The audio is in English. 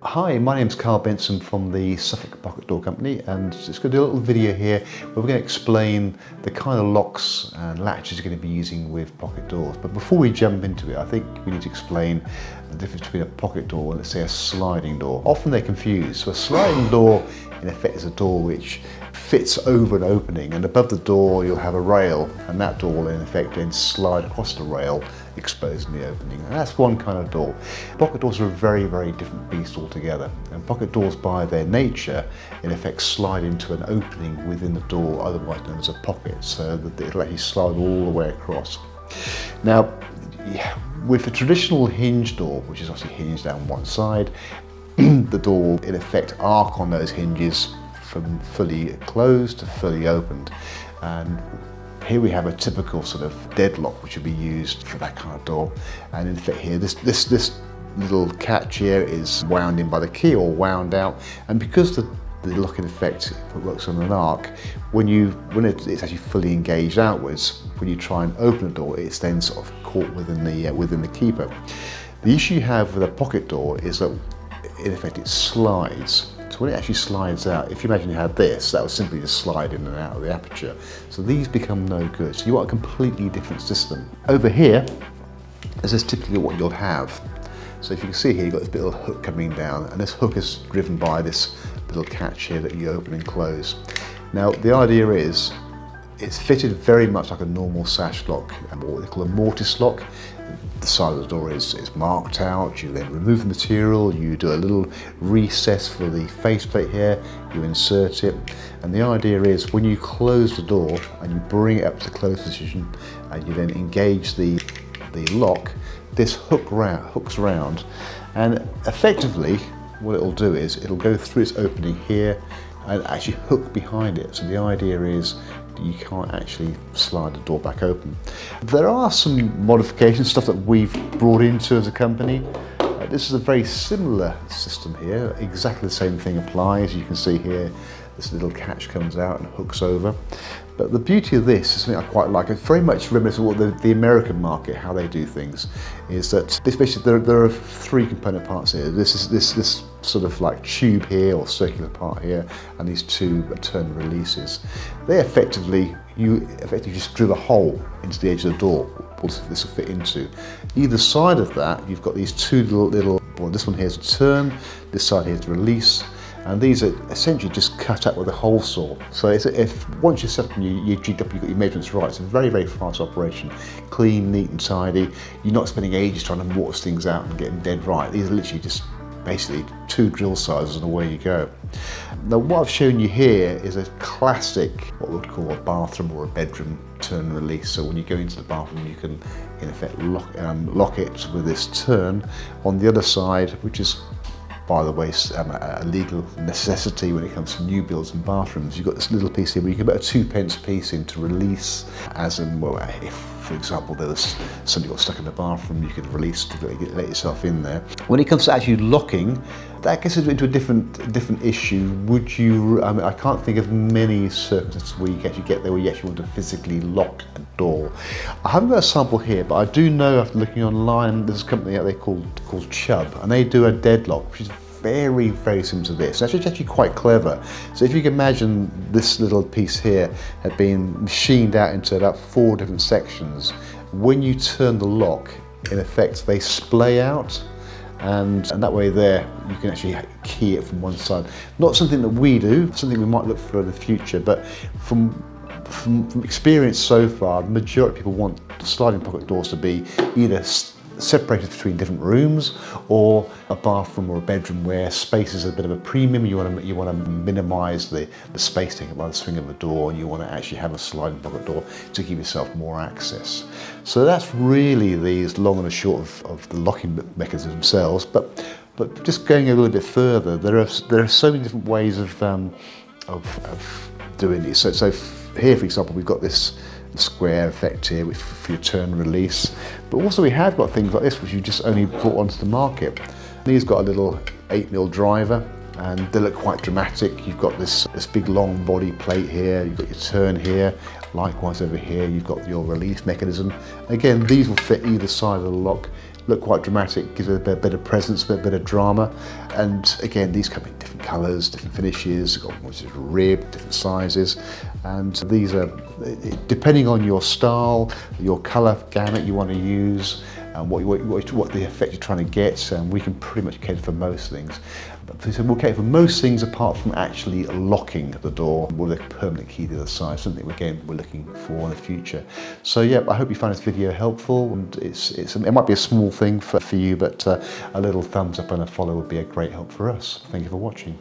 Hi, my name's Carl Benson from the Suffolk Pocket Door Company, and just going to do a little video here where we're going to explain the kind of locks and latches you're going to be using with pocket doors. But before we jump into it, I think we need to explain the difference between a pocket door and, let's say, a sliding door. Often they're confused. So a sliding door, in effect, is a door which fits over an opening, and above the door you'll have a rail, and that door will in effect then slide across the rail, exposing the opening. And that's one kind of door. Pocket doors are a very, very different beast altogether, and pocket doors by their nature in effect slide into an opening within the door, otherwise known as a pocket, so that it'll actually slide all the way across. Now, with a traditional hinge door, which is obviously hinged down one side, the door will in effect arc on those hinges from fully closed to fully opened. And here we have a typical sort of deadlock which would be used for that kind of door. And in effect here, this little catch here is wound in by the key or wound out. And because the lock in effect works on an arc, when it's actually fully engaged outwards, when you try and open the door, it's then sort of caught within the keeper. The issue you have with a pocket door is that in effect it slides. So when it actually slides out, if you imagine you had this, that would simply just slide in and out of the aperture. So these become no good. So you want a completely different system. Over here, this is typically what you'll have. So if you can see here, you've got this little hook coming down, and this hook is driven by this little catch here that you open and close. Now, the idea is, it's fitted very much like a normal sash lock, and what they call a mortise lock. The side of the door is marked out. You then remove the material, you do a little recess for the faceplate here, you insert it, and the idea is when you close the door and you bring it up to the close position and you then engage the lock, this hooks around, and effectively what it'll do is it'll go through its opening here and actually hook behind it. So the idea is you can't actually slide the door back open. There are some modifications, stuff that we've brought into as a company. This is a very similar system here. Exactly the same thing applies. You can see here, this little catch comes out and hooks over. But the beauty of this is something I quite like. It's very much reminiscent of what the American market, how they do things, is that basically there are three component parts here. This is this sort of like tube here or circular part here, and these two turn releases. They effectively, you just drill a hole into the edge of the door. This will fit into. Either side of that, you've got these two little, well, this one here is a turn, this side here is a release. And these are essentially just cut up with a hole saw. So if once you're set up and you jigged up, you've got your measurements right, it's a very, very fast operation. Clean, neat and tidy. You're not spending ages trying to mortise things out and get them dead right. These are literally just basically two drill sizes and away you go. Now what I've shown you here is a classic, what we would call a bathroom or a bedroom turn and release. So when you go into the bathroom, you can in effect lock it with this turn. On the other side, which is, by the way, a legal necessity when it comes to new builds and bathrooms, you've got this little piece here where you can put a 2p piece in to release, as in, well, if, for example, there was somebody got stuck in the bathroom, you could release to let yourself in there. When it comes to actually locking, that gets into a different issue. Would you, I mean, I can't think of many circumstances where you can actually get there where you actually want to physically lock a door. I haven't got a sample here, but I do know after looking online, there's a company out there called Chubb, and they do a deadlock, which is very, very similar to this. It's actually quite clever. So if you can imagine this little piece here had been machined out into about 4 different sections. When you turn the lock, in effect, they splay out, and that way there, you can actually key it from one side. Not something that we do, something we might look for in the future, but from experience so far, the majority of people want sliding pocket doors to be either separated between different rooms, or a bathroom or a bedroom where space is a bit of a premium. You want to minimise the space taken by the swing of the door, and you want to actually have a sliding pocket door to give yourself more access. So that's really the long and the short of the locking mechanisms themselves. But just going a little bit further, there are so many different ways of doing this. So here, for example, we've got this square effect here for your turn and release, but also we have got things like this which you just only brought onto the market. These got a little 8mm driver, and they look quite dramatic. You've got this big long body plate here, you've got your turn here, likewise over here you've got your release mechanism. Again, these will fit either side of the lock. look quite dramatic, gives it a bit of presence, a bit of drama. And again, these come in different colours, different finishes, got ribbed, different sizes. And these are, depending on your style, your colour gamut you want to use, and what the effect you're trying to get, we can pretty much cater for most things. So we'll cater for most things apart from actually locking the door with a permanent key to the side, something again we're looking for in the future. So yeah, I hope you find this video helpful, and it might be a small thing for you, but a little thumbs up and a follow would be a great help for us. Thank you for watching.